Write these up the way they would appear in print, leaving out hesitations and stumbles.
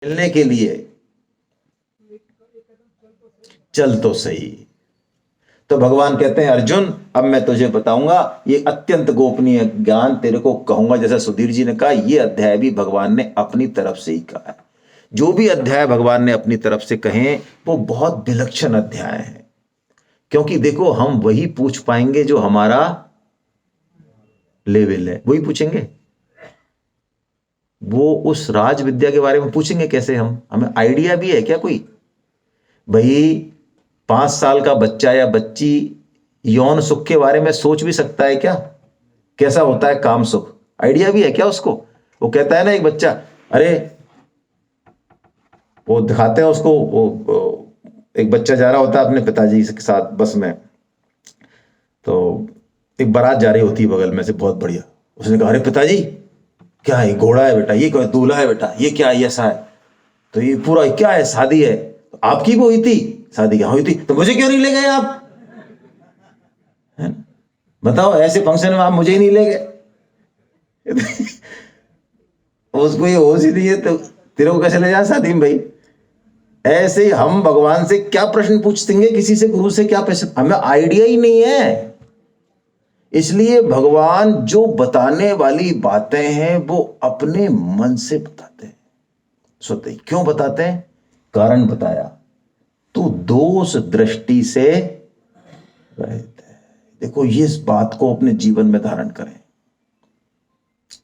मिलने के लिए चल तो सही। तो भगवान कहते हैं अर्जुन अब मैं तुझे बताऊंगा, ये अत्यंत गोपनीय ज्ञान तेरे को कहूंगा। जैसा सुधीर जी ने कहा, ये अध्याय भी भगवान ने अपनी तरफ से ही कहा है। जो भी अध्याय भगवान ने अपनी तरफ से कहे वो बहुत विलक्षण अध्याय है, क्योंकि देखो हम वही पूछ पाएंगे जो हमारा लेवल है, वही पूछेंगे। वो उस राज विद्या के बारे में पूछेंगे कैसे? हमें आइडिया भी है क्या कोई? भाई 5 साल का बच्चा या बच्ची यौन सुख के बारे में सोच भी सकता है क्या? कैसा होता है काम सुख? आइडिया भी है क्या उसको? वो कहता है ना एक बच्चा, अरे वो दिखाते हैं उसको, वो एक बच्चा जा रहा होता है अपने पिताजी के साथ बस में, तो एक बारात जा रही होती है बगल में से, बहुत बढ़िया। उसने कहा, अरे पिताजी क्या है? घोड़ा है बेटा, ये क्या दूल्हा है बेटा, ये क्या है, ऐसा है? तो ये पूरा क्या है? शादी है। तो आपकी भी हुई थी? शादी क्या हुई थी? तो मुझे क्यों नहीं ले गए आप? है? बताओ, ऐसे फंक्शन में आप मुझे ही नहीं ले गए। उसको ये होश ही नहीं है तो तेरे को कैसे ले जा शादी में? भाई ऐसे ही हम भगवान से क्या प्रश्न पूछतेंगे, किसी से गुरु से क्या प्रश्न, हमें आइडिया ही नहीं है। इसलिए भगवान जो बताने वाली बातें हैं वो अपने मन से बताते हैं, स्वतः। क्यों बताते हैं? कारण बताया, तू दोष दृष्टि से रहित है। देखो ये इस बात को अपने जीवन में धारण करें।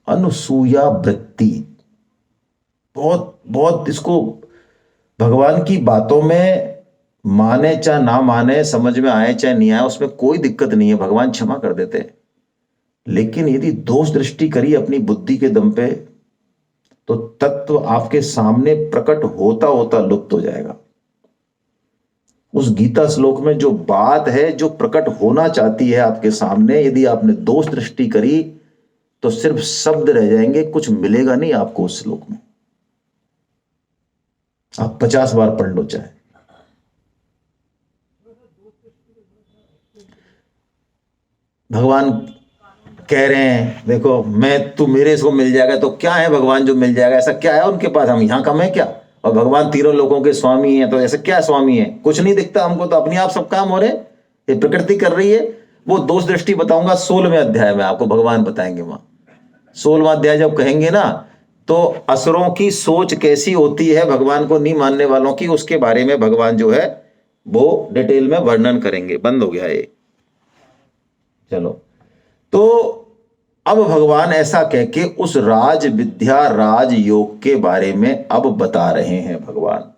अनुसूया वृत्ति, बहुत बहुत इसको भगवान की बातों में माने चाहे ना माने, समझ में आए चाहे नहीं आए, उसमें कोई दिक्कत नहीं है, भगवान क्षमा कर देते हैं। लेकिन यदि दोष दृष्टि करी अपनी बुद्धि के दम पे, तो तत्व आपके सामने प्रकट होता होता लुप्त हो जाएगा। उस गीता श्लोक में जो बात है, जो प्रकट होना चाहती है आपके सामने, यदि आपने दोष दृष्टि करी तो सिर्फ शब्द रह जाएंगे, कुछ मिलेगा नहीं आपको उस श्लोक में। आप 50 बार पढ़ लो चाहे। भगवान कह रहे हैं देखो, तू मेरे इसको मिल जाएगा, तो क्या है भगवान जो मिल जाएगा? ऐसा क्या है उनके पास? हम यहां कम है क्या? और भगवान तीनों लोगों के स्वामी हैं, तो ऐसा क्या स्वामी है? कुछ नहीं दिखता हमको, तो अपने आप सब काम हो रहे, ये प्रकृति कर रही है। वो दोष दृष्टि बताऊंगा 16वें अध्याय में, आपको भगवान बताएंगे वहां। 16वां अध्याय जब कहेंगे ना, तो असुरों की सोच कैसी होती है भगवान को नहीं मानने वालों की, उसके बारे में भगवान जो है वो डिटेल में वर्णन करेंगे। बंद हो गया ये, चलो। तो अब भगवान ऐसा कह के उस राज विद्या राज योग के बारे में अब बता रहे हैं। भगवान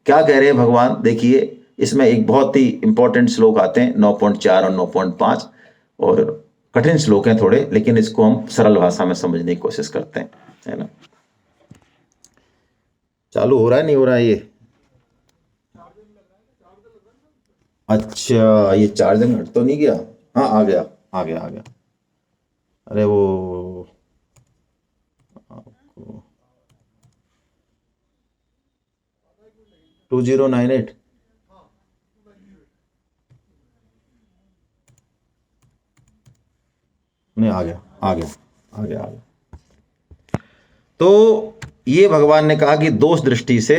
क्या कह रहे हैं? भगवान देखिए, इसमें एक बहुत ही इंपॉर्टेंट श्लोक आते हैं 9.4 और 9.5, और कठिन श्लोक हैं थोड़े, लेकिन इसको हम सरल भाषा में समझने की कोशिश करते हैं, है ना। चालू हो रहा है नहीं हो रहा है ये? अच्छा, ये चार्जिंग हट तो नहीं गया? हाँ आ गया आ गया आ गया। अरे वो 2098 नहीं, आ गया आ गया आ गया आ गया। तो ये भगवान ने कहा कि दोष दृष्टि से,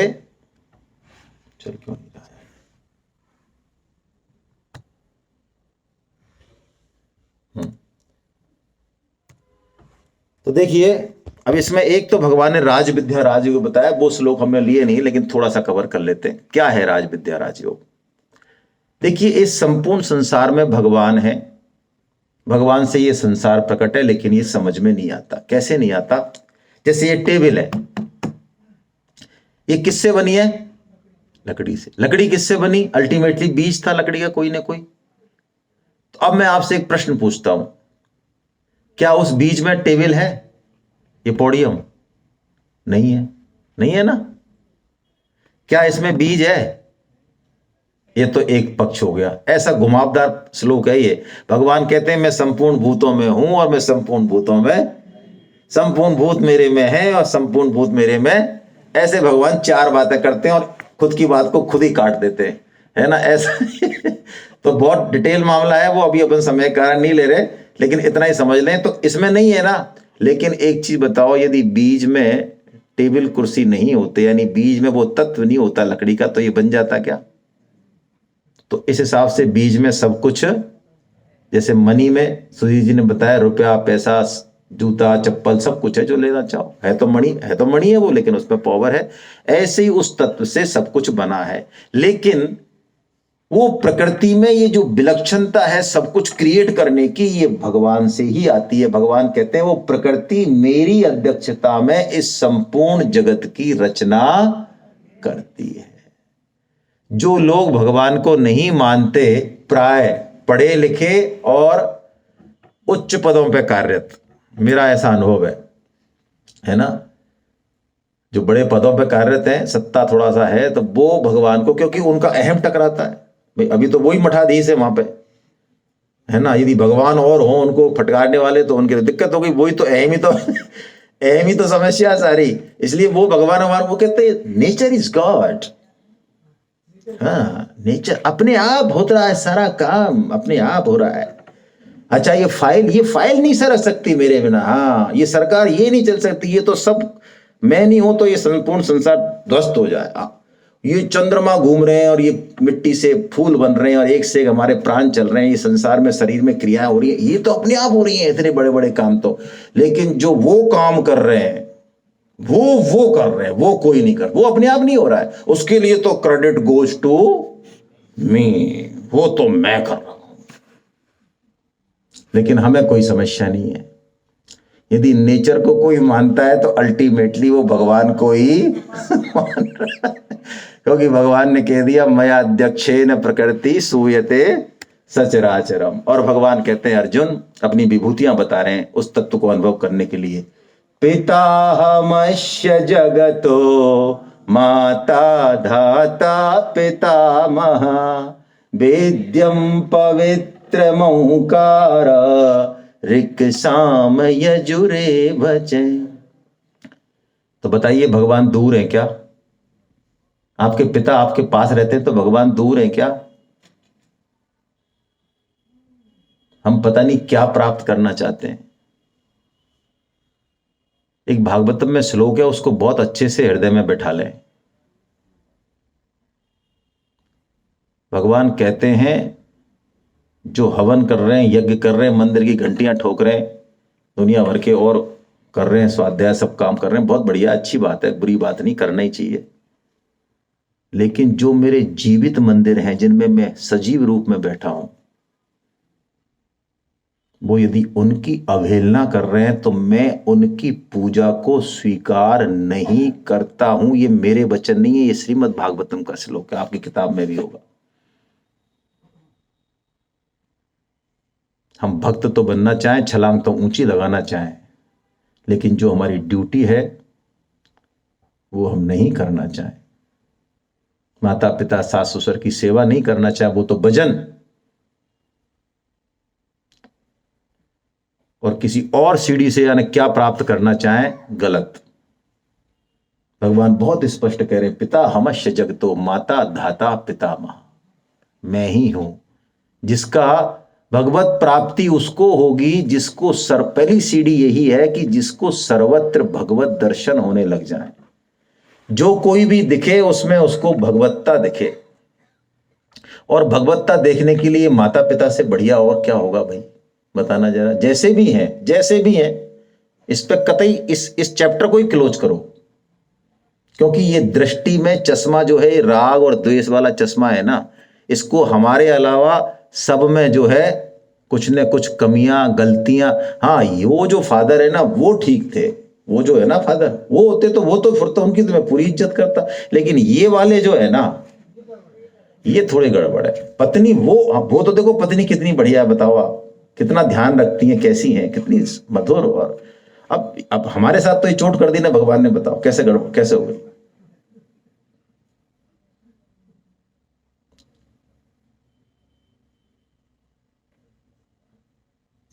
चल क्यों नहीं रहा है? तो देखिए, अब इसमें एक तो भगवान ने राज विद्या राजयोग बताया, वो श्लोक हमने लिए नहीं, लेकिन थोड़ा सा कवर कर लेते हैं। क्या है राज विद्या राजयोग? देखिए, इस संपूर्ण संसार में भगवान है, भगवान से ये संसार प्रकट है, लेकिन ये समझ में नहीं आता। कैसे नहीं आता? जैसे ये टेबल है, ये किससे बनी है? लकड़ी से। लकड़ी किससे बनी? अल्टीमेटली बीज था लकड़ी का कोई ना कोई। तो अब मैं आपसे एक प्रश्न पूछता हूं, क्या उस बीज में टेबल है? ये पोडियम नहीं है, नहीं है ना? क्या इसमें बीज है? ये तो एक पक्ष हो गया। ऐसा घुमावदार श्लोक है ये। भगवान कहते हैं मैं संपूर्ण भूतों में हूं, और मैं संपूर्ण भूतों में, संपूर्ण भूत मेरे में है और संपूर्ण भूत मेरे में। ऐसे भगवान 4 बातें करते हैं और खुद की बात को खुद ही काट देते हैं, है ना, ऐसा। तो बहुत डिटेल मामला है वो, अभी अपन समय कारण नहीं ले रहे, लेकिन इतना ही समझ लें। तो इसमें नहीं है ना। लेकिन एक चीज बताओ, यदि बीज में टेबल कुर्सी नहीं होते, यानी बीज में वो तत्व नहीं होता लकड़ी का, तो ये बन जाता क्या? तो इस हिसाब से बीज में सब कुछ, जैसे मनी में सुधीर जी ने बताया रुपया पैसा जूता चप्पल सब कुछ है जो लेना चाहो, है तो मणि, है वो, लेकिन उसमें पावर है। ऐसे ही उस तत्व से सब कुछ बना है, लेकिन वो प्रकृति में ये जो विलक्षणता है सब कुछ क्रिएट करने की, ये भगवान से ही आती है। भगवान कहते हैं वो प्रकृति मेरी अध्यक्षता में इस संपूर्ण जगत की रचना करती है। जो लोग भगवान को नहीं मानते, प्राय पढ़े लिखे और उच्च पदों पर कार्यरत, मेरा ऐसा अनुभव है ना, जो बड़े पदों पर कार्यरत हैं, सत्ता थोड़ा सा है, तो वो भगवान को, क्योंकि उनका अहम टकराता है भाई, अभी तो वही मठाधीश है वहां पे, है ना। यदि भगवान और हो उनको फटकारने वाले तो उनकी तो दिक्कत हो गई, वही तो अहम ही तो अहम ही तो समस्या सारी। इसलिए वो भगवान वो कहते हैं नेचर इज गॉड। हाँ, नेचर अपने आप हो रहा है, सारा काम अपने आप हो रहा है। अच्छा, ये फाइल नहीं सरक सकती मेरे बिना, हाँ, ये सरकार ये नहीं चल सकती, ये तो सब, मैं नहीं हूं तो ये संपूर्ण संसार ध्वस्त हो जाए। ये चंद्रमा घूम रहे हैं और ये मिट्टी से फूल बन रहे हैं और एक से एक हमारे प्राण चल रहे हैं, ये संसार में शरीर में क्रियाएं हो रही है, ये तो अपने आप हो रही हैं इतने बड़े बड़े काम तो। लेकिन जो वो काम कर रहे हैं, वो कर रहे हैं, वो कोई नहीं कर, वो अपने आप नहीं हो रहा है, उसके लिए तो क्रेडिट गोज टू मी, वो तो मैं कर रहा हूं। लेकिन हमें कोई समस्या नहीं है। यदि नेचर को कोई मानता है तो अल्टीमेटली वो भगवान को ही मान रहा है, क्योंकि भगवान ने कह दिया मया अध्यक्षेन प्रकृति सूयते सचराचरम। और भगवान कहते हैं अर्जुन अपनी विभूतियां बता रहे हैं उस तत्व को अनुभव करने के लिए। पितामहश्च जगतो माता धाता पितामह वेद्यं पवित्रमोंकार ऋक् साम यजुरे भजे। तो बताइए भगवान दूर है क्या? आपके पिता आपके पास रहते हैं तो भगवान दूर है क्या? हम पता नहीं क्या प्राप्त करना चाहते हैं। एक भागवतम में श्लोक है, उसको बहुत अच्छे से हृदय में बैठा लें। भगवान कहते हैं जो हवन कर रहे हैं, यज्ञ कर रहे हैं, मंदिर की घंटियां ठोक रहे हैं, दुनिया भर के और कर रहे हैं, स्वाध्याय सब काम कर रहे हैं, बहुत बढ़िया, अच्छी बात है, बुरी बात नहीं, करना ही चाहिए। लेकिन जो मेरे जीवित मंदिर हैं जिनमें मैं सजीव रूप में बैठा हूं, वो यदि उनकी अवहेलना कर रहे हैं तो मैं उनकी पूजा को स्वीकार नहीं करता हूं। ये मेरे वचन नहीं है, ये श्रीमद् भागवतम का श्लोक है, आपकी किताब में भी होगा। हम भक्त तो बनना चाहें, छलांग तो ऊंची लगाना चाहें, लेकिन जो हमारी ड्यूटी है वो हम नहीं करना चाहें। माता पिता सास ससुर की सेवा नहीं करना चाहे, वो तो भजन और किसी और सीढ़ी से यानी क्या प्राप्त करना चाहें, गलत। भगवान बहुत स्पष्ट कह रहे, पिता हमश्य जगतो माता धाता पितामह, मैं ही हूं। जिसका भगवत प्राप्ति उसको होगी जिसको पहली सीढ़ी यही है कि जिसको सर्वत्र भगवत दर्शन होने लग जाए। जो कोई भी दिखे उसमें उसको भगवत्ता दिखे, और भगवत्ता देखने के लिए माता पिता से बढ़िया और क्या होगा भाई, बताना जरा। जैसे भी हैं इस पे कतई इस चैप्टर को ही क्लोज करो, क्योंकि ये दृष्टि में चश्मा जो है, राग और द्वेष वाला चश्मा है ना, इसको हमारे अलावा सब में जो है कुछ न कुछ कमियां गलतियां। हाँ, वो जो फादर है ना वो ठीक थे, वो जो है ना फादर, वो होते तो वो तो फिर तो उनकी तो मैं पूरी इज्जत करता, लेकिन ये वाले जो है ना ये थोड़े गड़बड़ है। पत्नी वो तो देखो पत्नी कितनी बढ़िया है, बताओ आप, कितना ध्यान रखती हैं, कैसी हैं, कितनी मधुर। और अब हमारे साथ तो ये चोट कर दी ना भगवान ने, बताओ कैसे गड़बड़, कैसे हो गई।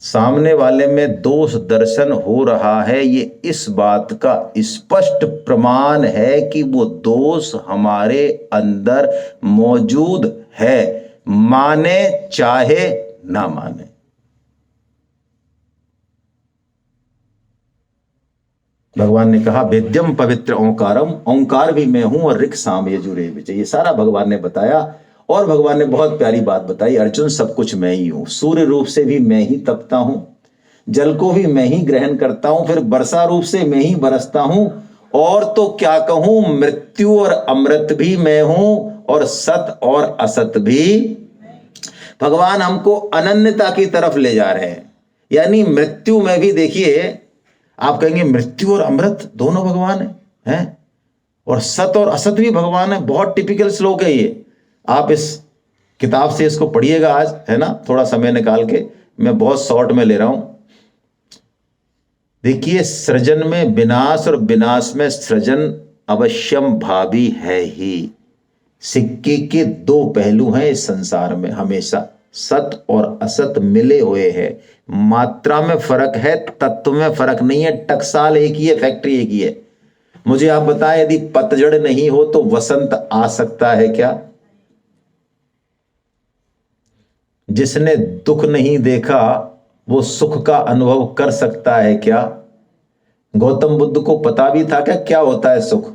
सामने वाले में दोष दर्शन हो रहा है, ये इस बात का स्पष्ट प्रमाण है कि वो दोष हमारे अंदर मौजूद है, माने चाहे ना माने। भगवान ने कहा वेद्यम पवित्र ओंकारम, ओंकार भी मैं हूं और ऋक् साम यजुरे विजय, ये सारा भगवान ने बताया। और भगवान ने बहुत प्यारी बात बताई, अर्जुन सब कुछ मैं ही हूं, सूर्य रूप से भी मैं ही तपता हूं, जल को भी मैं ही ग्रहण करता हूं, फिर वर्षा रूप से मैं ही बरसता हूं, और तो क्या कहूं, मृत्यु और अमृत भी मैं हूं, और सत और असत भी। भगवान हमको अनन्यता की तरफ ले जा रहे हैं, यानी मृत्यु में भी देखिए, आप कहेंगे मृत्यु और अमृत दोनों भगवान हैं, और सत और असत भी भगवान है। बहुत टिपिकल श्लोक है ये, आप इस किताब से इसको पढ़िएगा आज, है ना, थोड़ा समय निकाल के, मैं बहुत शॉर्ट में ले रहा हूं। देखिए, सृजन में विनाश और विनाश में सृजन अवश्यम भावी है ही। सिक्के के दो पहलू हैं इस संसार में हमेशा, सत और असत मिले हुए हैं, मात्रा में फर्क है, तत्व में फर्क नहीं है, टकसाल एक ही है, फैक्ट्री एक ही है। मुझे आप बताएं, यदि पतझड़ नहीं हो तो वसंत आ सकता है क्या? जिसने दुख नहीं देखा वो सुख का अनुभव कर सकता है क्या? गौतम बुद्ध को पता भी था क्या क्या होता है सुख?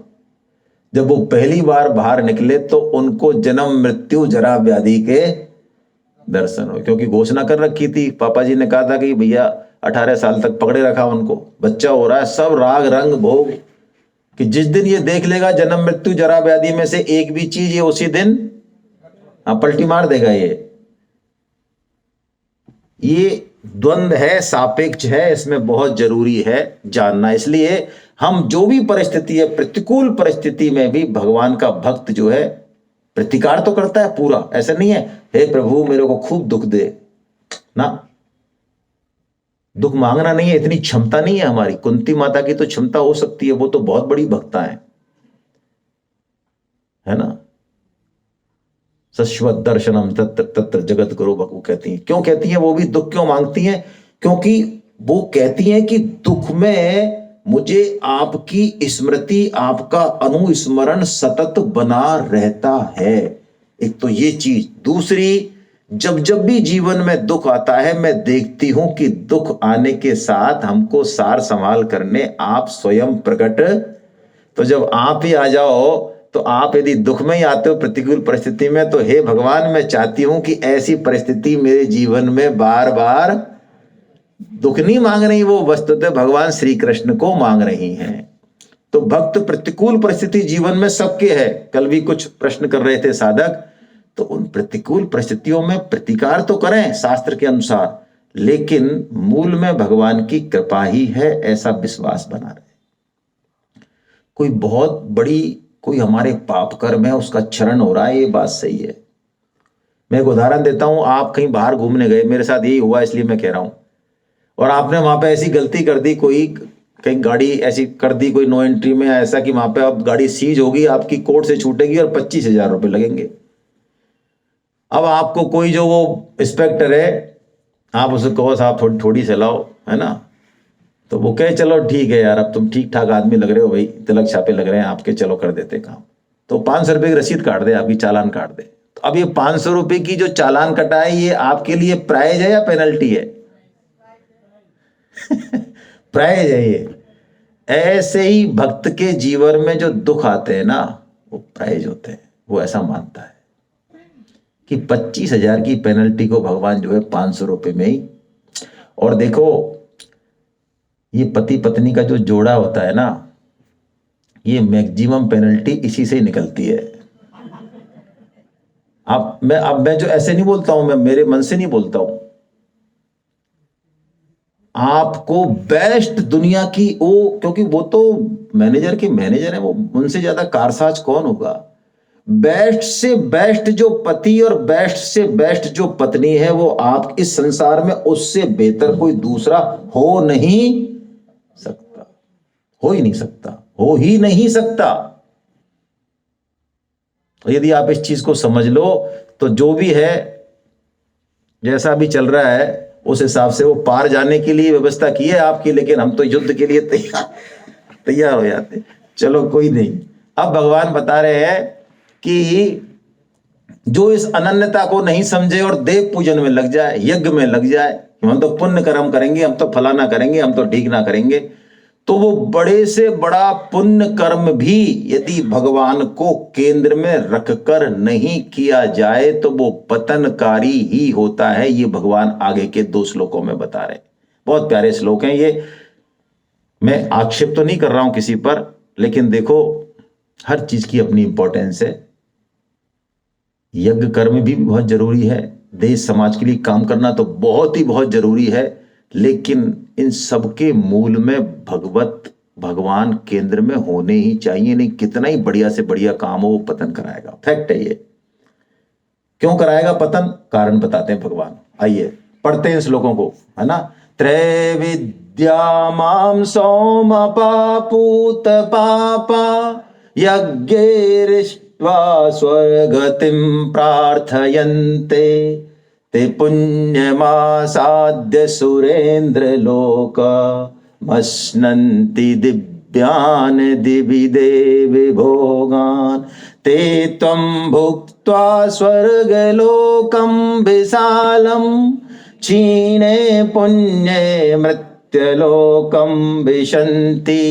जब वो पहली बार बाहर निकले तो उनको जन्म मृत्यु जरा व्याधि के दर्शन हो, क्योंकि घोषणा कर रखी थी, पापा जी ने कहा था कि भैया 18 साल तक पकड़े रखा उनको, बच्चा हो रहा है, सब राग रंग भोग, कि जिस दिन ये देख लेगा जन्म मृत्यु जरा व्याधि में से एक भी चीज, ये उसी दिन पलटी मार देगा। ये द्वंद है, सापेक्ष है, इसमें बहुत जरूरी है जानना। इसलिए हम जो भी परिस्थिति है, प्रतिकूल परिस्थिति में भी भगवान का भक्त जो है प्रतिकार तो करता है पूरा, ऐसा नहीं है हे प्रभु मेरे को खूब दुख दे ना, दुख मांगना नहीं है, इतनी क्षमता नहीं है हमारी। कुंती माता की तो क्षमता हो सकती है, वो तो बहुत बड़ी भक्ता है ना। सश्वत दर्शनम तत्र तत्र जगत गुरु बकू कहती हैं। क्यों कहती हैं वो भी दुख क्यों मांगती हैं? क्योंकि वो कहती हैं कि दुख में मुझे आपकी स्मृति, आपका अनुस्मरण सतत बना रहता है, एक तो ये चीज। दूसरी, जब जब भी जीवन में दुख आता है मैं देखती हूं कि दुख आने के साथ हमको सार संभाल करने आप स्वयं प्रकट, तो जब आप ही आ जाओ, तो आप यदि दुख में ही आते हो प्रतिकूल परिस्थिति में, तो हे भगवान मैं चाहती हूं कि ऐसी परिस्थिति मेरे जीवन में बार बार, दुख नहीं मांग रही वो, वस्तुतः भगवान श्री कृष्ण को मांग रही हैं। तो भक्त प्रतिकूल परिस्थिति जीवन में सबके है। कल भी कुछ प्रश्न कर रहे थे साधक, तो उन प्रतिकूल परिस्थितियों में प्रतिकार तो करें शास्त्र के अनुसार, लेकिन मूल में भगवान की कृपा ही है, ऐसा विश्वास बना रहे। कोई बहुत बड़ी, कोई हमारे पाप कर्म है उसका क्षरण हो रहा है, ये बात सही है। मैं एक उदाहरण देता हूं, आप कहीं बाहर घूमने गए, मेरे साथ यही हुआ इसलिए मैं कह रहा हूं, और आपने वहां पे ऐसी गलती कर दी, कोई कहीं गाड़ी ऐसी कर दी कोई नो एंट्री में, ऐसा कि वहां पे अब गाड़ी सीज होगी, आपकी कोर्ट से छूटेगी और 25,000 रुपए लगेंगे। अब आपको कोई जो वो इंस्पेक्टर है, आप उसे कहो साहब थोड़ी चलाओ, है ना, तो वो कहे चलो ठीक है यार, अब तुम ठीक ठाक आदमी लग रहे हो भाई, तिलक छापे लग रहे हैं आपके, चलो कर देते काम। तो 500 रुपये की रसीद काट दे, आपकी चालान काट दे। तो अब ये 500 रुपये की जो चालान कटा है, ये आपके लिए प्राइज है या पेनल्टी है? प्राइज है ये। ऐसे ही भक्त के जीवन में जो दुख आते हैं ना, वो प्राइज होते हैं। वो ऐसा मानता है कि 25,000 की पेनल्टी को भगवान जो है 500 रुपये में ही। और देखो, ये पति पत्नी का जो जोड़ा होता है ना, ये मैक्सिमम पेनल्टी इसी से ही निकलती है। अब मैं जो ऐसे नहीं बोलता हूं, मैं मेरे मन से नहीं बोलता हूं, आपको बेस्ट दुनिया की वो, क्योंकि वो तो मैनेजर के मैनेजर है, वो उनसे ज्यादा कारसाज कौन होगा। बेस्ट से बेस्ट जो पति और बेस्ट से बेस्ट जो पत्नी है, वो आप इस संसार में उससे बेहतर कोई दूसरा हो नहीं सकता, हो ही नहीं सकता, हो ही नहीं सकता। तो यदि आप इस चीज को समझ लो, तो जो भी है, जैसा भी चल रहा है, उस हिसाब से वो पार जाने के लिए व्यवस्था की है आपकी, लेकिन हम तो युद्ध के लिए तैयार हो जाते। चलो कोई नहीं। अब भगवान बता रहे हैं कि जो इस अनन्यता को नहीं समझे और देव पूजन में लग जाए, यज्ञ में लग जाए, हम तो पुण्य कर्म करेंगे, हम तो फलाना करेंगे, हम तो ठीक ना करेंगे, तो वो बड़े से बड़ा पुण्य कर्म भी यदि भगवान को केंद्र में रखकर नहीं किया जाए तो वो पतनकारी ही होता है। ये भगवान आगे के 2 श्लोकों में बता रहे हैं। बहुत प्यारे श्लोक हैं ये। मैं आक्षेप तो नहीं कर रहा हूं किसी पर, लेकिन देखो हर चीज की अपनी इंपॉर्टेंस है। यज्ञ कर्म भी बहुत जरूरी है, देश समाज के लिए काम करना तो बहुत ही बहुत जरूरी है, लेकिन इन सबके मूल में भगवान केंद्र में होने ही चाहिए। नहीं कितना ही बढ़िया से बढ़िया काम हो वो पतन कराएगा। फैक्ट है ये। क्यों कराएगा पतन? कारण बताते हैं भगवान। आइए पढ़ते हैं श्लोकों को, है ना। त्रैविद्या माम सौम पापूत पापा यज्ञैरिष्ट्वा स्वर्गतिं प्रार्थयन्ते ते पुण्यमासाद्य सुरेन्द्रलोक मश्नन्ति दिव्यान् दिवि देवि भोगान् ते त्वं भुक्त्वा स्वर्गलोकं विशालं क्षीणे पुण्ये मृत्युलोकं विशन्ति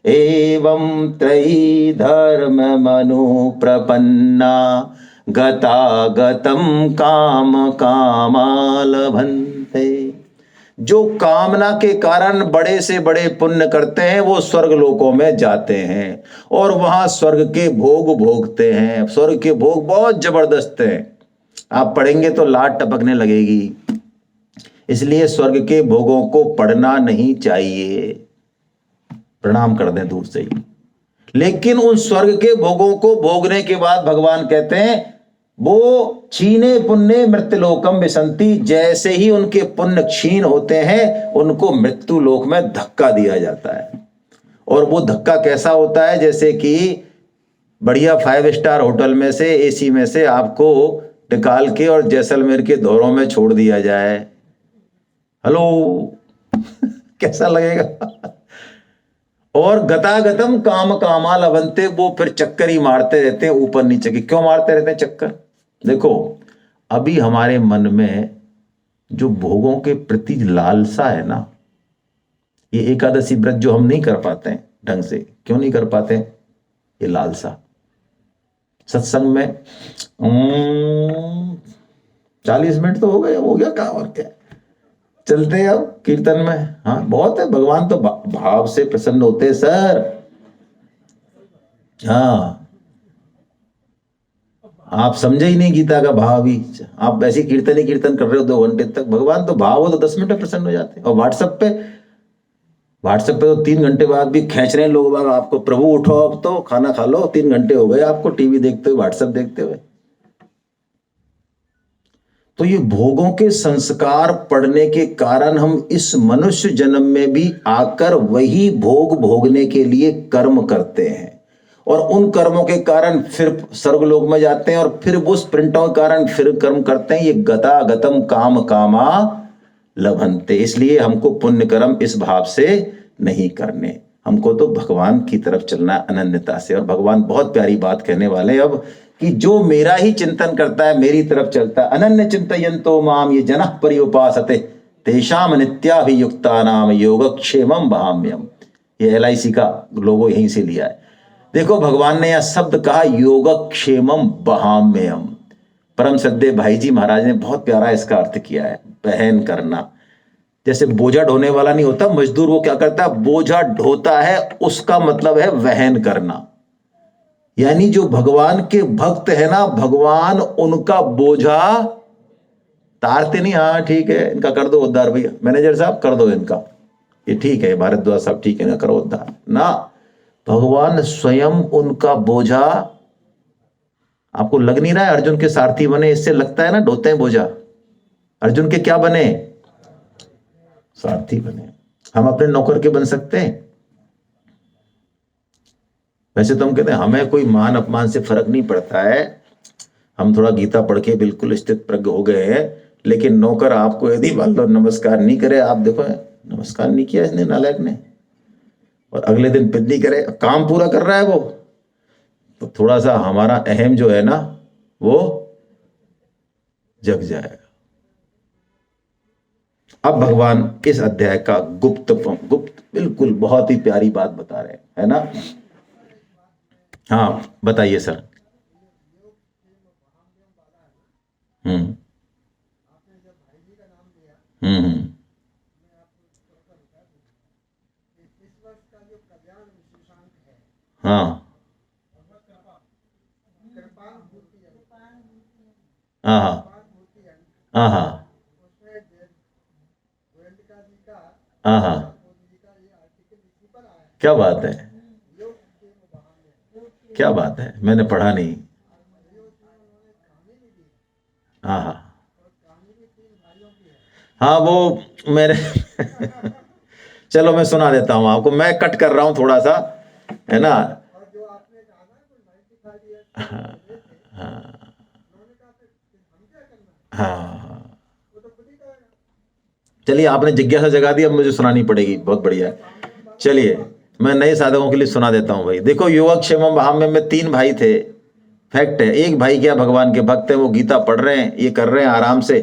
एवं त्रयी धर्ममनुप्रपन्ना गतागतं काम कामा लभन्ते। जो कामना के कारण बड़े से बड़े पुण्य करते हैं वो स्वर्ग लोकों में जाते हैं और वहां स्वर्ग के भोग भोगते हैं। स्वर्ग के भोग बहुत जबरदस्त हैं, आप पढ़ेंगे तो लाट टपकने लगेगी। इसलिए स्वर्ग के भोगों को पढ़ना नहीं चाहिए, प्रणाम कर दें दूर से ही। लेकिन उन स्वर्ग के भोगों को भोगने के बाद भगवान कहते हैं वो क्षीणे पुण्य मृत्युलोकम विशन्ति। जैसे ही उनके पुण्य क्षीण होते हैं उनको मृत्यु लोक में धक्का दिया जाता है। और वो धक्का कैसा होता है? जैसे कि बढ़िया 5 स्टार होटल में से एसी में से आपको निकाल के और जैसलमेर के धोरों में छोड़ दिया जाए। हेलो कैसा लगेगा? और गतागतम काम कामा लभन्ते, वो फिर चक्कर ही मारते रहते हैं ऊपर नीचे की। क्यों मारते रहते हैं चक्कर? देखो अभी हमारे मन में जो भोगों के प्रति लालसा है ना, ये एकादशी व्रत जो हम नहीं कर पाते हैं ढंग से, क्यों नहीं कर पाते? ये लालसा। सत्संग में 40 मिनट तो हो गया काम, और क्या चलते हैं अब कीर्तन में। हाँ बहुत है, भगवान तो भाव से प्रसन्न होते हैं सर। हाँ आप समझे ही नहीं गीता का भाव ही, आप ऐसे कीर्तन ही कीर्तन कर रहे हो 2 घंटे तक। भगवान तो भाव हो तो 10 मिनट में प्रसन्न हो जाते हैं। और व्हाट्सएप पे तो 3 घंटे बाद भी खींच रहे हैं लोग बाग आपको, प्रभु उठो अब तो खाना खा लो। 3 घंटे हो गए आपको टीवी देखते हुए, व्हाट्सएप देखते हुए। तो ये भोगों के संस्कार पड़ने के कारण हम इस मनुष्य जन्म में भी आकर वही भोग भोगने के लिए कर्म करते हैं और उन कर्मों के कारण फिर स्वर्गलोक में जाते हैं और फिर उस प्रिंटों के कारण फिर कर्म करते हैं। ये गतागतम काम कामा लभन्ते। इसलिए हमको पुण्य कर्म इस भाव से नहीं करने, हमको तो भगवान की तरफ चलना अनन्यता से। और भगवान बहुत प्यारी बात कहने वाले हैं अब कि जो मेरा ही चिंतन करता है, मेरी तरफ चलता है, अनन्य चिंतयन्तो माम ये जनः पर्युपासते तेषाम नित्याभियुक्तानाम योगक्षेमम वहाम्यहम्। ये LIC का लोगो यहीं से लिया है। देखो भगवान ने यह शब्द कहा योगक्षेमम वहाम्यहम्। परम श्रद्धेय भाई जी महाराज ने बहुत प्यारा इसका अर्थ किया है, वहन करना। जैसे बोझा ढोने वाला नहीं होता मजदूर, वो क्या करता है? बोझा ढोता है, उसका मतलब है वहन करना। यानी जो भगवान के भक्त है ना, भगवान उनका बोझा तारते नहीं। हाँ ठीक है, इनका कर दो उद्धार भैया, मैनेजर साहब कर दो इनका, ये ठीक है, भारद्वाज साहब ठीक है ना, करो उद्धार ना। भगवान स्वयं उनका बोझा, आपको लग नहीं रहा है अर्जुन के सारथी बने? इससे लगता है ना ढोते हैं बोझा। अर्जुन के क्या बने? सारथी बने। हम अपने नौकर के बन सकते हैं? वैसे तो हम कहते हैं हमें कोई मान अपमान से फर्क नहीं पड़ता है, हम थोड़ा गीता पढ़ के बिल्कुल स्थित प्रज्ञ हो गए हैं। लेकिन नौकर आपको यदि मान लो नमस्कार नहीं करे, आप देखो नमस्कार नहीं किया इसने नालायक ने, और अगले दिन पिद्दी करे, काम पूरा कर रहा है वो, तो थोड़ा सा हमारा अहम जो है ना वो जग जाएगा। अब भगवान इस अध्याय का गुप्त बिल्कुल, बहुत ही प्यारी बात बता रहे हैं, है ना? हाँ बताइए सर। हम्म हम्म। हाँ हाँ हाँ हाँ हाँ हाँ हाँ। क्या बात है, क्या बात है, मैंने पढ़ा नहीं। हाँ हाँ हाँ वो मेरे चलो मैं सुना देता हूँ आपको, मैं कट कर रहा हूँ थोड़ा सा, है ना? हाँ हाँ हाँ। चलिए आपने जिज्ञासा जगा दी, अब मुझे सुनानी पड़ेगी, बहुत बढ़िया है। चलिए मैं नए साधकों के लिए सुना देता हूँ भाई। देखो, योगक्षेमम वहां में तीन भाई थे। फैक्ट है, एक भाई क्या भगवान के भक्त है, वो गीता पढ़ रहे हैं, ये कर रहे हैं आराम से,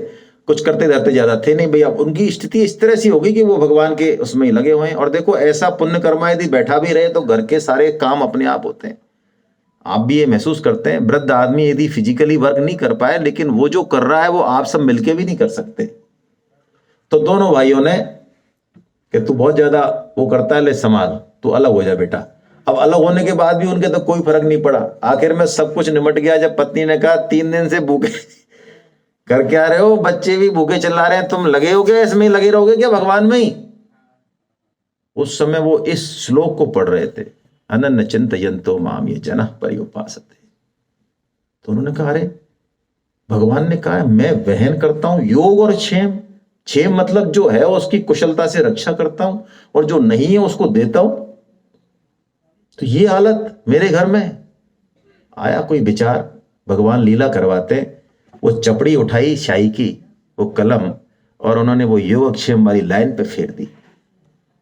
कुछ करते धरते ज्यादा थे नहीं भैया। उनकी स्थिति इस तरह से होगी कि वो भगवान के उसमें ही लगे हुए हैं। और देखो, ऐसा पुण्य कर्मा यदि बैठा भी रहे तो घर के सारे काम अपने आप होते हैं। आप भी ये महसूस करते हैं, वृद्ध आदमी यदि फिजिकली वर्क नहीं कर पाए, लेकिन वो जो कर रहा है वो आप सब मिलके भी नहीं कर सकते। तो दोनों भाइयों ने कि तू बहुत ज्यादा वो करता है, ले संभाल, तू अलग हो जा बेटा। अब अलग होने के बाद भी उनके तो कोई फर्क नहीं पड़ा। आखिर में सब कुछ निमट गया जब पत्नी ने कहा 3 दिन से भूखे कर क्या रहे हो, बच्चे भी भूखे चिल्ला रहे हैं, तुम लगे हो क्या इसमें, लगे रहोगे क्या भगवान में ही? उस समय वो इस श्लोक को पढ़ रहे थे, अनन्य चिंतयन्तो माम ये जनः पर्युपासते। तो उन्होंने कहा, अरे भगवान ने कहा है मैं वहन करता हूं योग और क्षेम। क्षेम मतलब जो है उसकी कुशलता से रक्षा करता हूं, और जो नहीं है उसको देता हूं। तो ये हालत मेरे घर में। आया कोई विचार, भगवान लीला करवाते हैं। वो चपड़ी उठाई शाही की, वो कलम, और उन्होंने वो योगक्षेम वाली लाइन पे फेर दी,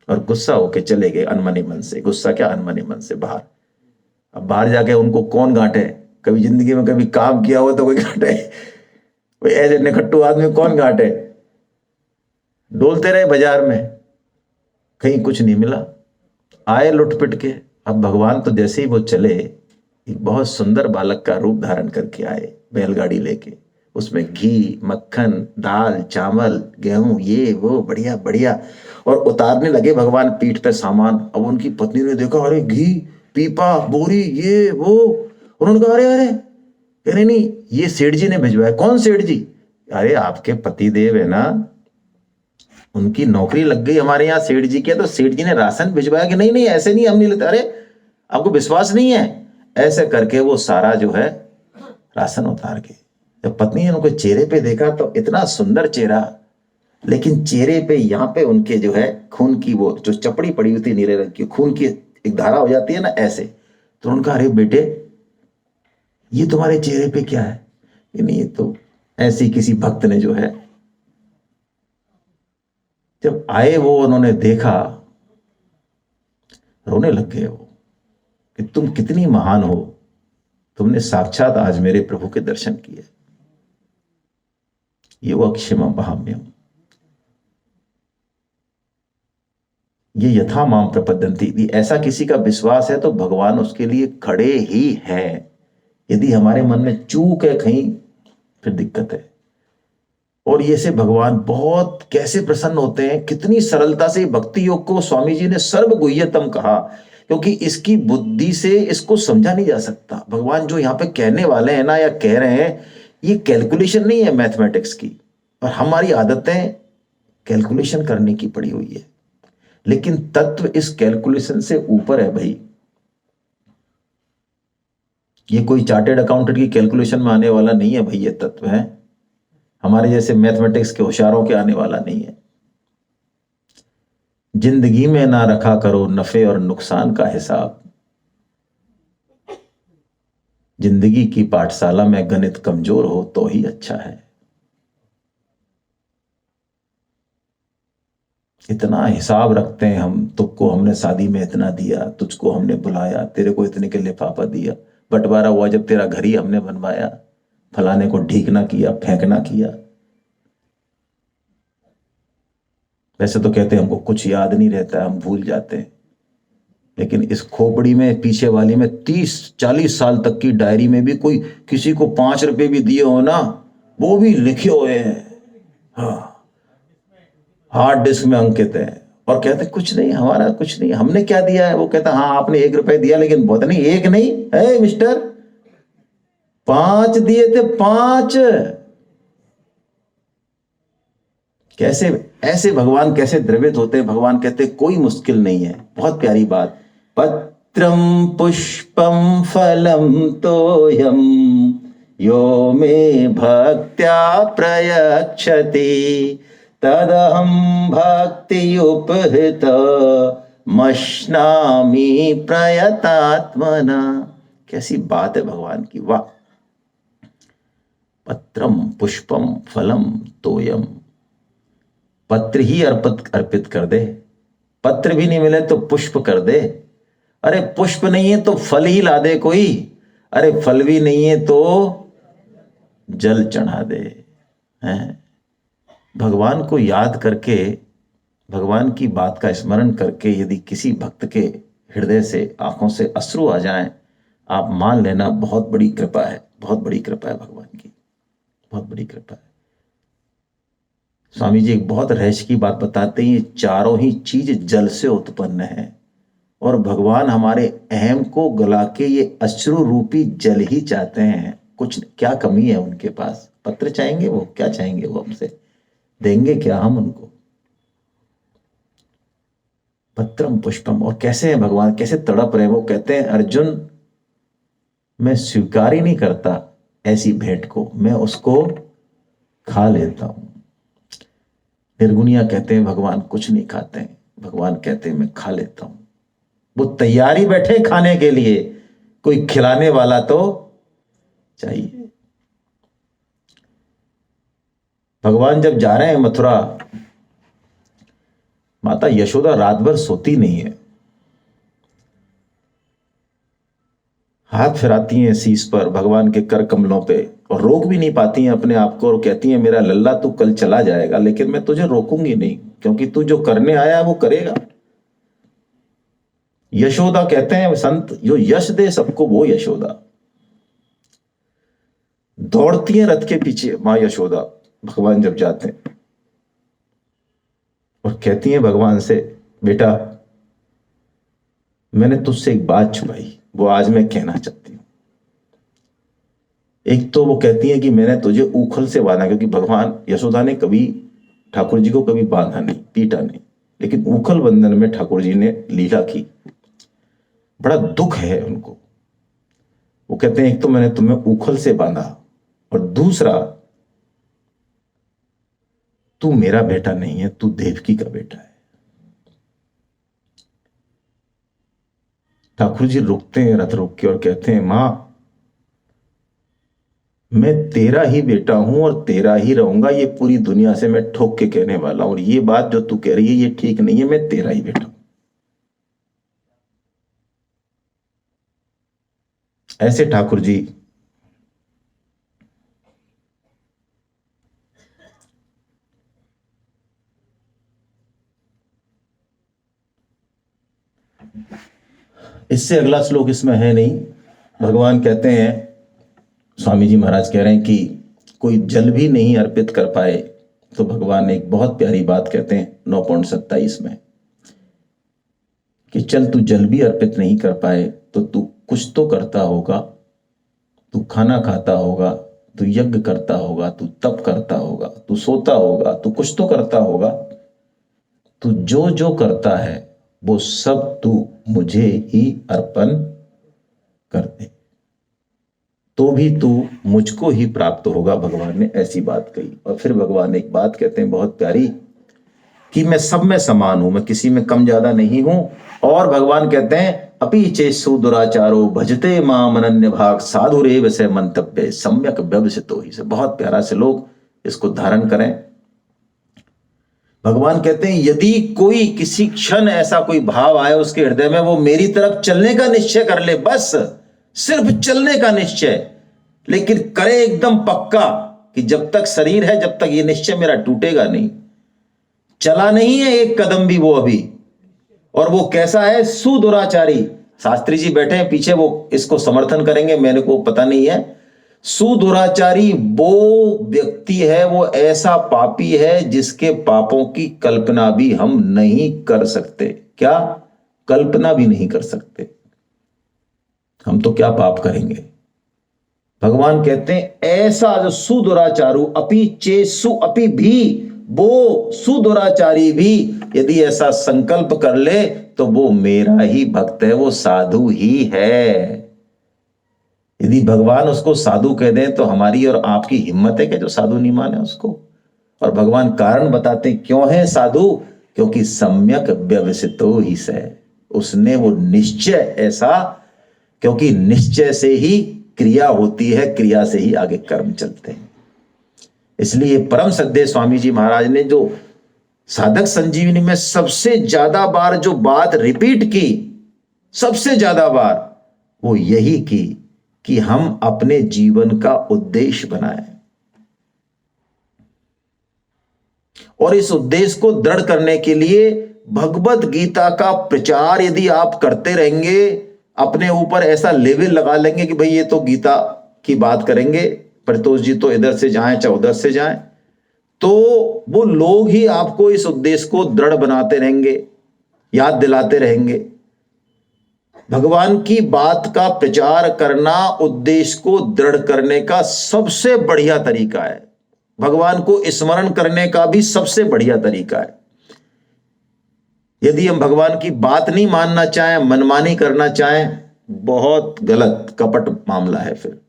और गुस्सा होके चले गए अनमने मन से। गुस्सा क्या, अनमने मन से बाहर। अब बाहर जाके उनको कौन गांटे? कभी जिंदगी में कभी काम किया हो तो कोई गांटे? कोई ऐसे निकट्टू आदमी कौन गांटे? डोलते रहे बाजार में, कहीं कुछ नहीं मिला। आए लुटपिट के। अब भगवान तो जैसे ही वो चले, एक बहुत सुंदर बालक का रूप धारण करके आए, बैलगाड़ी लेके, उसमें घी मक्खन दाल चावल गेहूं ये वो बढ़िया बढ़िया, और उतारने लगे भगवान पीठ पे सामान। अब उनकी पत्नी ने देखा, अरे घी, पीपा, बोरी, ये वो। उन्होंने कहा, अरे अरे, कह रहे नहीं, ये सेठ जी ने भिजवाया। कौन सेठ जी? अरे आपके पति देव है ना, उनकी नौकरी लग गई हमारे यहाँ सेठ जी के, तो सेठ जी ने राशन भिजवाया। कि नहीं नहीं ऐसे नहीं, हम नहीं लेते। अरे आपको विश्वास नहीं है? ऐसे करके वो सारा जो है राशन उतार के, जब पत्नी ने उनको चेहरे पे देखा तो इतना सुंदर चेहरा, लेकिन चेहरे पे यहाँ पे उनके जो है खून की वो जो चपड़ी पड़ी हुई थी नीले रंग की, खून की एक धारा हो जाती है ना ऐसे। तो उन्होंने कहा, अरे बेटे ये तुम्हारे चेहरे पे क्या है? ये नहीं, ये तो ऐसी किसी भक्त ने जो है। जब आए वो, उन्होंने देखा, रोने लग गए वो, कि तुम कितनी महान हो, तुमने साक्षात आज मेरे प्रभु के दर्शन किए। ये वो अक्षमा बहाम्यम, ये यथा माम प्रपद्यंती। यदि ऐसा किसी का विश्वास है तो भगवान उसके लिए खड़े ही हैं। यदि हमारे मन में चूक है कहीं, फिर दिक्कत है। और ये से भगवान बहुत कैसे प्रसन्न होते हैं, कितनी सरलता से भक्ति योग को स्वामी जी ने सर्वगुह्यतम कहा, क्योंकि इसकी बुद्धि से इसको समझा नहीं जा सकता। भगवान जो यहाँ पे कहने वाले हैं ना, या कह रहे हैं, ये कैलकुलेशन नहीं है मैथमेटिक्स की। और हमारी आदतें कैलकुलेशन करने की पड़ी हुई है, लेकिन तत्व इस कैलकुलेशन से ऊपर है भाई। ये कोई चार्टेड अकाउंटेंट की कैलकुलेशन में आने वाला नहीं है भाई, ये तत्व है हमारे जैसे मैथमेटिक्स के होशियारों के आने वाला नहीं है। जिंदगी में ना रखा करो नफे और नुकसान का हिसाब, जिंदगी की पाठशाला में गणित कमजोर हो तो ही अच्छा है। इतना हिसाब रखते हैं हम, तुझको हमने शादी में इतना दिया, तुझको हमने बुलाया, तेरे को इतने के लिफाफा दिया, बंटवारा हुआ जब तेरा घर ही हमने बनवाया, फलाने को ढीकना किया फेंकना किया। वैसे तो कहते हैं हमको कुछ याद नहीं रहता, हम भूल जाते हैं, लेकिन इस खोपड़ी में पीछे वाली में 30-40 साल तक की डायरी में भी कोई किसी को 5 रुपए भी दिए हो ना, वो भी लिखे हुए हैं। हाँ, हार्ड डिस्क में अंकित है। और कहते हैं कुछ नहीं, हमारा कुछ नहीं, हमने क्या दिया है। वो कहता हाँ आपने 1 रुपए दिया, लेकिन बहुत नहीं, एक नहीं है मिस्टर, 5 दिए थे, 5। कैसे ऐसे भगवान कैसे द्रवित होते हैं। भगवान कहते हैं कोई मुश्किल नहीं है। बहुत प्यारी बात, पत्रम पुष्पम फलम तोयम यो मे भक्त्या प्रयच्छति तदहम भक्ति उपहृत मश्नामि प्रयतात्मना। कैसी बात है भगवान की, वाह। पत्रम पुष्पम फलम तोयम, पत्र ही अर्पित कर दे। पत्र भी नहीं मिले तो पुष्प कर दे। अरे पुष्प नहीं है तो फल ही ला दे कोई। अरे फल भी नहीं है तो जल चढ़ा दे। हैं, भगवान को याद करके, भगवान की बात का स्मरण करके यदि किसी भक्त के हृदय से आंखों से अश्रु आ जाएं, आप मान लेना बहुत बड़ी कृपा है, बहुत बड़ी कृपा है भगवान की, बहुत बड़ी कृपा है। स्वामी जी एक बहुत रहस्य की बात बताते हैं, ये चारों ही चीज जल से उत्पन्न है, और भगवान हमारे अहम को गला के ये अश्रु रूपी जल ही चाहते हैं। कुछ क्या कमी है उनके पास। पत्र चाहेंगे वो, क्या चाहेंगे वो हमसे, देंगे क्या हम उनको। पत्रम पुष्पम, और कैसे है भगवान, कैसे तड़प रहे। वो कहते हैं अर्जुन मैं स्वीकार ही नहीं करता ऐसी भेंट को, मैं उसको खा लेता हूं। निर्गुनिया कहते हैं भगवान कुछ नहीं खाते हैं, भगवान कहते हैं मैं खा लेता हूं। वो तैयारी बैठे खाने के लिए, कोई खिलाने वाला तो चाहिए। भगवान जब जा रहे हैं मथुरा, माता यशोदा रात भर सोती नहीं है, हाथ फिराती हैं शीश पर भगवान के कर कमलों पे, और रोक भी नहीं पाती हैं अपने आप को, और कहती हैं मेरा लल्ला तू कल चला जाएगा, लेकिन मैं तुझे रोकूंगी नहीं, क्योंकि तू जो करने आया है वो करेगा। यशोदा कहते हैं संत, जो यश दे सबको वो यशोदा। दौड़ती हैं रथ के पीछे मां यशोदा भगवान जब जाते हैं, और कहती हैं भगवान से बेटा मैंने तुझसे एक बात छुपाई, वो आज मैं कहना चाहती हूं। एक तो वो कहती है कि मैंने तुझे उखल से बांधा, क्योंकि भगवान यशोदा ने कभी ठाकुर जी को कभी बांधा नहीं, पीटा नहीं, लेकिन उखल बंधन में ठाकुर जी ने लीला की, बड़ा दुख है उनको। वो कहते हैं एक तो मैंने तुम्हें उखल से बांधा, और दूसरा तू मेरा बेटा नहीं है, तू देवकी का बेटा है। ठाकुर जी रुकते हैं रथ रोक के और कहते हैं मां मैं तेरा ही बेटा हूं और तेरा ही रहूंगा, ये पूरी दुनिया से मैं ठोक के कहने वाला हूं, और ये बात जो तू कह रही है ये ठीक नहीं है, मैं तेरा ही बेटा हूं। ऐसे ठाकुर जी इससे अगला श्लोक इसमें है नहीं। भगवान कहते हैं, स्वामी जी महाराज कह रहे हैं कि कोई जल भी नहीं अर्पित कर पाए, तो भगवान ने एक बहुत प्यारी बात कहते हैं 9.27 में कि चल तू जल भी अर्पित नहीं कर पाए तो तू कुछ तो करता होगा, तू खाना खाता होगा, तू यज्ञ करता होगा, तू तप करता होगा, तू सोता होगा, तू कुछ तो करता होगा। तू जो जो करता है वो सब तू मुझे ही अर्पण कर दे, तो भी तू मुझको ही प्राप्त होगा। भगवान ने ऐसी बात कही। और फिर भगवान एक बात कहते हैं बहुत प्यारी कि मैं सब में समान हूं, मैं किसी में कम ज्यादा नहीं हूं। और भगवान कहते हैं अपि चेषु दुराचारो भजते माम अनन्य भाग साधुरेव से मंतव्य सम्यक व्यवसितो ही से। बहुत प्यारा से लोग इसको धारण करें। भगवान कहते हैं यदि कोई किसी क्षण ऐसा कोई भाव आए उसके हृदय में, वो मेरी तरफ चलने का निश्चय कर ले, बस सिर्फ चलने का निश्चय, लेकिन करे एकदम पक्का कि जब तक शरीर है जब तक ये निश्चय मेरा टूटेगा नहीं, चला नहीं है एक कदम भी वो अभी। और वो कैसा है? सुदुराचारी। शास्त्री जी बैठे हैं पीछे, वो इसको समर्थन करेंगे, मेरे को पता नहीं है। सुदुराचारी वो व्यक्ति है, वो ऐसा पापी है जिसके पापों की कल्पना भी हम नहीं कर सकते। क्या? कल्पना भी नहीं कर सकते। हम तो क्या पाप करेंगे। भगवान कहते हैं ऐसा जो सुदुराचारु अपि चेसु अपि भी, वो सुदुराचारी भी यदि ऐसा संकल्प कर ले तो वो मेरा ही भक्त है, वो साधु ही है। यदि भगवान उसको साधु कह दें तो हमारी और आपकी हिम्मत है कि जो साधु नहीं माने उसको। और भगवान कारण बताते क्यों है साधु? क्योंकि सम्यक व्यवसितो ही से, उसने वो निश्चय ऐसा, क्योंकि निश्चय से ही क्रिया होती है, क्रिया से ही आगे कर्म चलते हैं। इसलिए परम श्रद्धेय स्वामी जी महाराज ने जो साधक संजीवनी में सबसे ज्यादा बार जो बात रिपीट की, सबसे ज्यादा बार वो यही की कि हम अपने जीवन का उद्देश्य बनाएं। और इस उद्देश्य को दृढ़ करने के लिए भगवत गीता का प्रचार यदि आप करते रहेंगे, अपने ऊपर ऐसा लेवल लगा लेंगे कि भाई ये तो गीता की बात करेंगे, परितोष जी तो इधर से जाएं चाहे उधर से जाएं, तो वो लोग ही आपको इस उद्देश्य को दृढ़ बनाते रहेंगे, याद दिलाते रहेंगे। भगवान की बात का प्रचार करना उद्देश्य को दृढ़ करने का सबसे बढ़िया तरीका है। भगवान को स्मरण करने का भी सबसे बढ़िया तरीका है। यदि हम भगवान की बात नहीं मानना चाहें, मनमानी करना चाहें, बहुत गलत कपट मामला है फिर।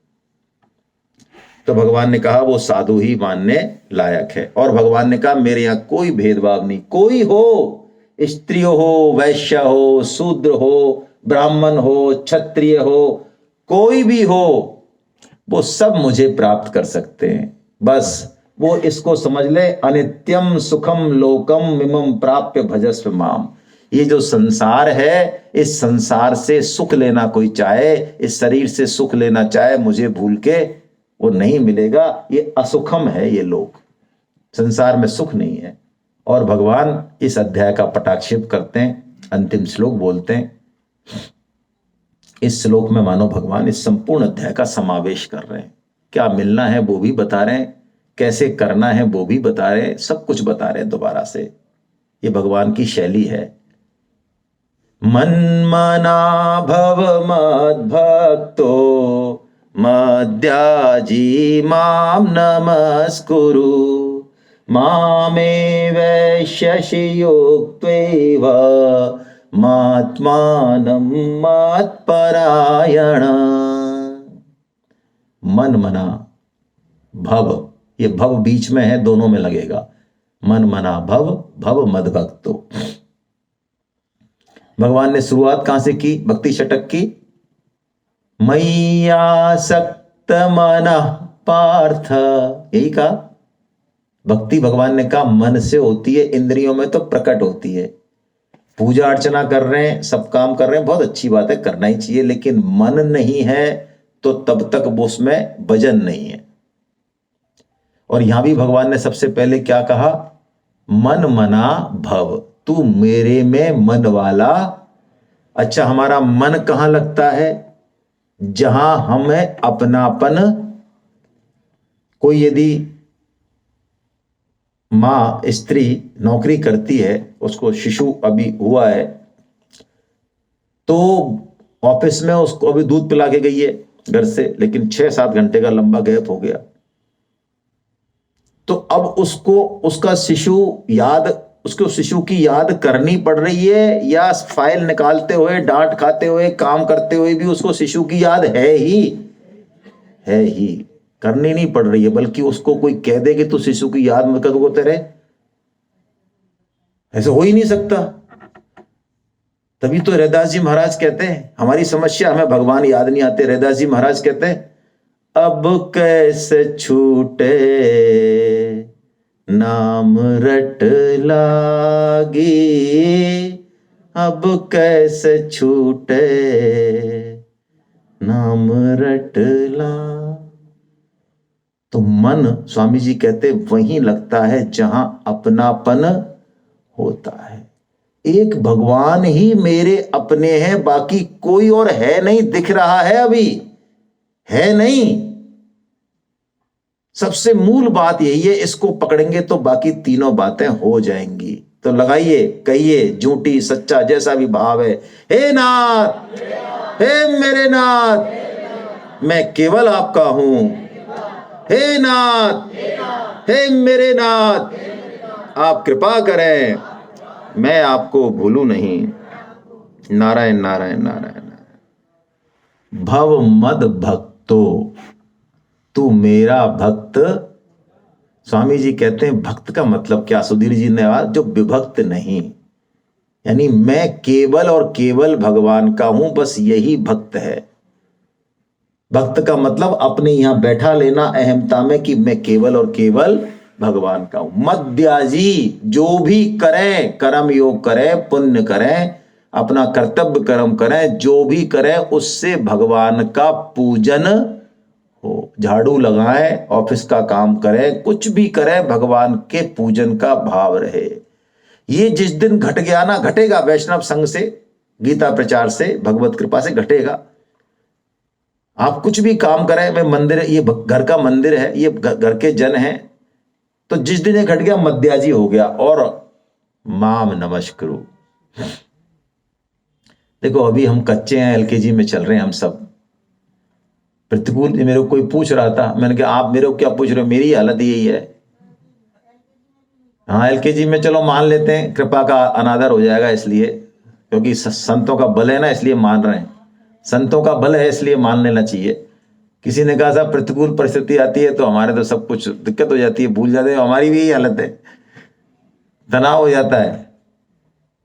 तो भगवान ने कहा वो साधु ही मानने लायक है। और भगवान ने कहा मेरे यहां कोई भेदभाव नहीं, कोई हो, स्त्री हो, वैश्य हो, शूद्र हो, ब्राह्मण हो, क्षत्रिय हो, कोई भी हो, वो सब मुझे प्राप्त कर सकते हैं। बस वो इसको समझ ले, अनित्यम सुखम लोकम मिमम प्राप्य भजस्व माम। ये जो संसार है, इस संसार से सुख लेना कोई चाहे, इस शरीर से सुख लेना चाहे, मुझे भूल के वो नहीं मिलेगा। ये असुखम है, ये लोक संसार में सुख नहीं है। और भगवान इस अध्याय का पटाक्षेप करते हैं, अंतिम श्लोक बोलते हैं। इस श्लोक में मानो भगवान इस संपूर्ण अध्याय का समावेश कर रहे हैं। क्या मिलना है वो भी बता रहे हैं, कैसे करना है वो भी बता रहे हैं, सब कुछ बता रहे हैं दोबारा से। ये भगवान की शैली है। मन्मना भव मद्भक्तो मद्याजी माम नमस्कुरु मामे वैश्यसि युक्त्वैव मात्मानं मत्परायण। मन मना भव, ये भव बीच में है, दोनों में लगेगा। मन मना भव, भव मद भक्तो। भगवान ने शुरुआत कहां से की भक्ति षटक की? मय्यासक्त मनः पार्थ, यही कहा। भक्ति भगवान ने कहा मन से होती है, इंद्रियों में तो प्रकट होती है। पूजा अर्चना कर रहे हैं, सब काम कर रहे हैं, बहुत अच्छी बात है, करना ही चाहिए, लेकिन मन नहीं है तो तब तक वो उसमें वजन नहीं है। और यहां भी भगवान ने सबसे पहले क्या कहा? मन मना भव, तू मेरे में मन वाला। अच्छा, हमारा मन कहां लगता है? जहां हमें अपनापन, कोई यदि मां स्त्री नौकरी करती है, उसको शिशु अभी हुआ है, तो ऑफिस में उसको अभी दूध पिला के गई है घर से, लेकिन 6-7 घंटे का लंबा गैप हो गया, तो अब उसको उसका शिशु याद, उसको शिशु की याद करनी पड़ रही है, या फाइल निकालते हुए, डांट खाते हुए, काम करते हुए भी उसको शिशु की याद है ही, करनी नहीं पड़ रही है। बल्कि उसको कोई कह दे कि तू शिशु की याद मत कर, तो तेरे ऐसा हो ही नहीं सकता। तभी तो रैदास जी महाराज कहते हैं हमारी समस्या, हमें भगवान याद नहीं आते। रैदास जी महाराज कहते हैं अब कैसे छूटे नाम रट लागी, अब कैसे छूटे नाम रट ला। तो मन, स्वामी जी कहते, वहीं लगता है जहां अपनापन होता है। एक भगवान ही मेरे अपने हैं, बाकी कोई और है नहीं, दिख रहा है अभी, है नहीं। सबसे मूल बात यही है, इसको पकड़ेंगे तो बाकी तीनों बातें हो जाएंगी। तो लगाइए, कहिए, झूठी सच्चा जैसा भी भाव है, हे नाथ, हे मेरे नाथ, मैं केवल आपका हूं। हे नाथ, हे मेरे नाथ, आप कृपा करें, मैं आपको भूलूं नहीं। नारायण नारायण नारायण। भव मद भक्तो, तू मेरा भक्त। स्वामी जी कहते हैं भक्त का मतलब क्या? सुधीर जी ने कहा जो विभक्त नहीं, यानी मैं केवल और केवल भगवान का हूं, बस यही भक्त है। भक्त का मतलब अपने यहां बैठा लेना अहमता में कि मैं केवल और केवल भगवान का हूं। मद्याजी, जो भी करें, कर्म योग करें, पुण्य करें, अपना कर्तव्य कर्म करें, जो भी करें उससे भगवान का पूजन हो। झाड़ू लगाएं, ऑफिस का काम करें, कुछ भी करें, भगवान के पूजन का भाव रहे। ये जिस दिन घट गया ना, घटेगा वैष्णव संघ से, गीता प्रचार से, भगवत कृपा से घटेगा। आप कुछ भी काम करें, मैं मंदिर, ये घर का मंदिर है, ये घर के जन हैं, तो जिस दिन ये घट गया मद्याजी हो गया। और माम नमस्कुरु। देखो अभी हम कच्चे हैं, एलकेजी में चल रहे हैं हम सब। प्रतिकूल मेरे को कोई पूछ रहा था, मैंने कहा आप मेरे को क्या पूछ रहे हो, मेरी हालत यही है। हाँ एलकेजी में चलो मान लेते हैं, कृपा का अनादर हो जाएगा इसलिए, क्योंकि संतों का बल है ना, इसलिए मान रहे हैं। संतों का बल है इसलिए मान लेना चाहिए। किसी ने कहा साहब प्रतिकूल परिस्थिति आती है तो हमारे तो सब कुछ दिक्कत हो जाती है, भूल जाते हैं, हमारी भी यही हालत है, तनाव हो जाता है।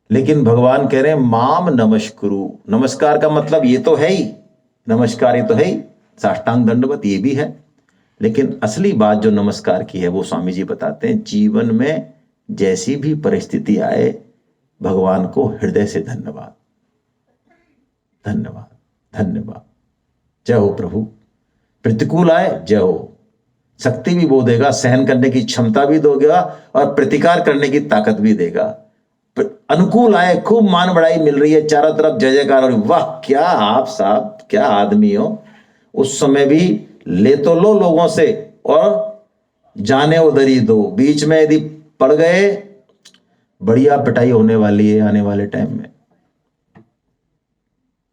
लेकिन भगवान कह रहे हैं माम नमस्कुरु। नमस्कार का मतलब ये तो है ही, नमस्कार ये तो है ही, साष्टांग दंडवत ये भी है। लेकिन असली बात जो नमस्कार की है वो स्वामी जी बताते हैं, जीवन में जैसी भी परिस्थिति आए, भगवान को हृदय से धन्यवाद, धन्यवाद, धन्यवाद, जय हो प्रभु। प्रतिकूल आए, जय हो, शक्ति भी वो देगा, सहन करने की क्षमता भी दोगे और प्रतिकार करने की ताकत भी देगा। अनुकूल आए, खूब मान बढ़ाई मिल रही है, चारों तरफ जय जयकार हो रही, वाह क्या आप साहब, क्या आदमी हो। उस समय भी ले तो लो लोगों से और जाने उधर ही दो। बीच में यदि पड़ गए, बढ़िया पिटाई होने वाली है आने वाले टाइम में।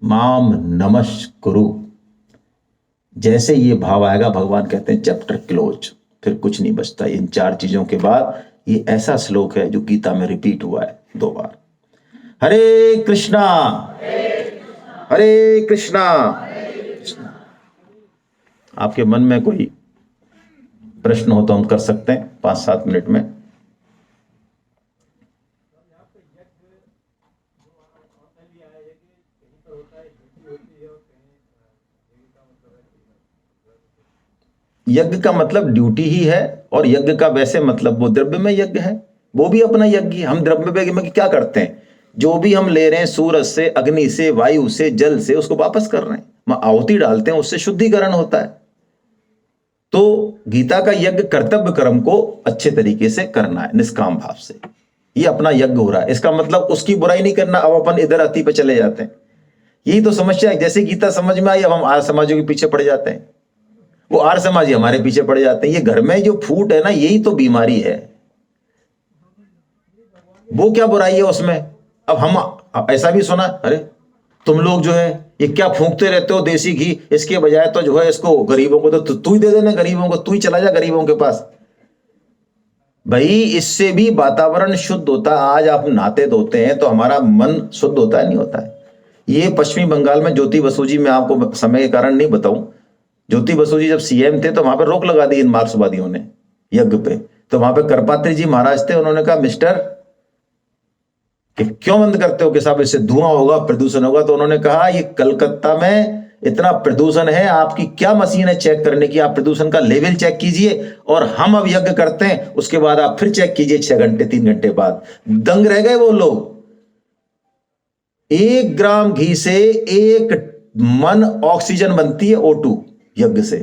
माम नमस्कुरु, जैसे ये भाव आएगा, भगवान कहते हैं चैप्टर क्लोज, फिर कुछ नहीं बचता। इन चार चीजों के बाद ये ऐसा श्लोक है जो गीता में रिपीट हुआ है 2 बार। हरे कृष्णा, हरे कृष्णा। आपके मन में कोई प्रश्न हो तो हम कर सकते हैं 5-7 मिनट में। यज्ञ का मतलब ड्यूटी ही है, और यज्ञ का वैसे मतलब वो द्रव्य में यज्ञ है, वो भी अपना यज्ञ। हम द्रव्य में क्या करते हैं, जो भी हम ले रहे हैं सूरज से, अग्नि से, वायु से, जल से, उसको वापस कर रहे हैं, आहुति डालते हैं, उससे शुद्धिकरण होता है। तो गीता का यज्ञ कर्तव्य कर्म को अच्छे तरीके से करना है, निष्काम भाव से, ये अपना यज्ञ हो रहा है। इसका मतलब उसकी बुराई नहीं करना, अब अपन इधर अति पे चले जाते हैं। यही तो समस्या है। जैसे गीता समझ में आई, अब हम आर्य समाजों के पीछे पड़ जाते हैं, वो आर्य समाजी हमारे पीछे पड़ जाते हैं। ये घर में जो फूट है ना, यही तो बीमारी है। वो क्या बुराई है उसमें? अब हम ऐसा भी सुना, अरे तुम लोग जो है ये क्या फूंकते रहते हो देसी घी, इसके बजाय तो जो है इसको गरीबों को तो तू ही दे देना, गरीबों को तू ही चला जा गरीबों के पास। भाई इससे भी वातावरण शुद्ध होता है। आज आप नहाते धोते हैं तो हमारा मन शुद्ध होता है, नहीं होता है? ये पश्चिमी बंगाल में ज्योति बसु जी, मैं आपको समय के कारण नहीं बताऊं, ज्योति बसु जी जब सीएम थे तो वहां पर रोक लगा दी इन मार्क्सवादियों ने यज्ञ पे। तो वहां पे करपात्री जी महाराज थे, उन्होंने कहा मिस्टर कि क्यों बंद करते हो, कि साहब इससे धुआं होगा, प्रदूषण होगा। तो उन्होंने कहा ये कलकत्ता में इतना प्रदूषण है, आपकी क्या मशीन है चेक करने की, आप प्रदूषण का लेवल चेक कीजिए, और हम अब यज्ञ करते हैं, उसके बाद आप फिर चेक कीजिए 6 घंटे 3 घंटे बाद। दंग रह गए वो लोग। 1 ग्राम घी से 1 मन ऑक्सीजन बनती है O2 यज्ञ से।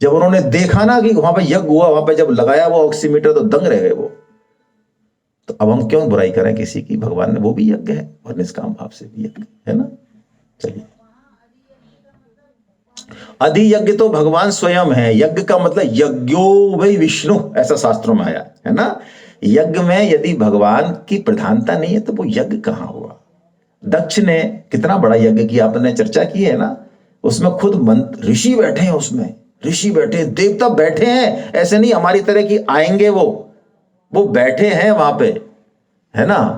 जब उन्होंने देखा ना कि वहां पे यज्ञ हुआ, वहां पे जब लगाया वो ऑक्सीमीटर, तो दंग रह गए वो। तो अब हम क्यों बुराई करें किसी की? भगवान ने, वो भी यज्ञ है और निष्काम भाव से भी यज्ञ है ना। चलिए, अधियज्ञ तो भगवान स्वयं है। यज्ञ का मतलब यज्ञो वै विष्णु, ऐसा शास्त्रों में आया है ना। यज्ञ में यदि भगवान की प्रधानता नहीं है तो वो यज्ञ कहां हुआ? दक्ष ने कितना बड़ा यज्ञ किया, आपने चर्चा की है ना। उसमें खुद मंत्र ऋषि बैठे हैं, उसमें ऋषि बैठे हैं, देवता बैठे हैं। ऐसे नहीं हमारी तरह की आएंगे, वो बैठे हैं वहां पे, है ना।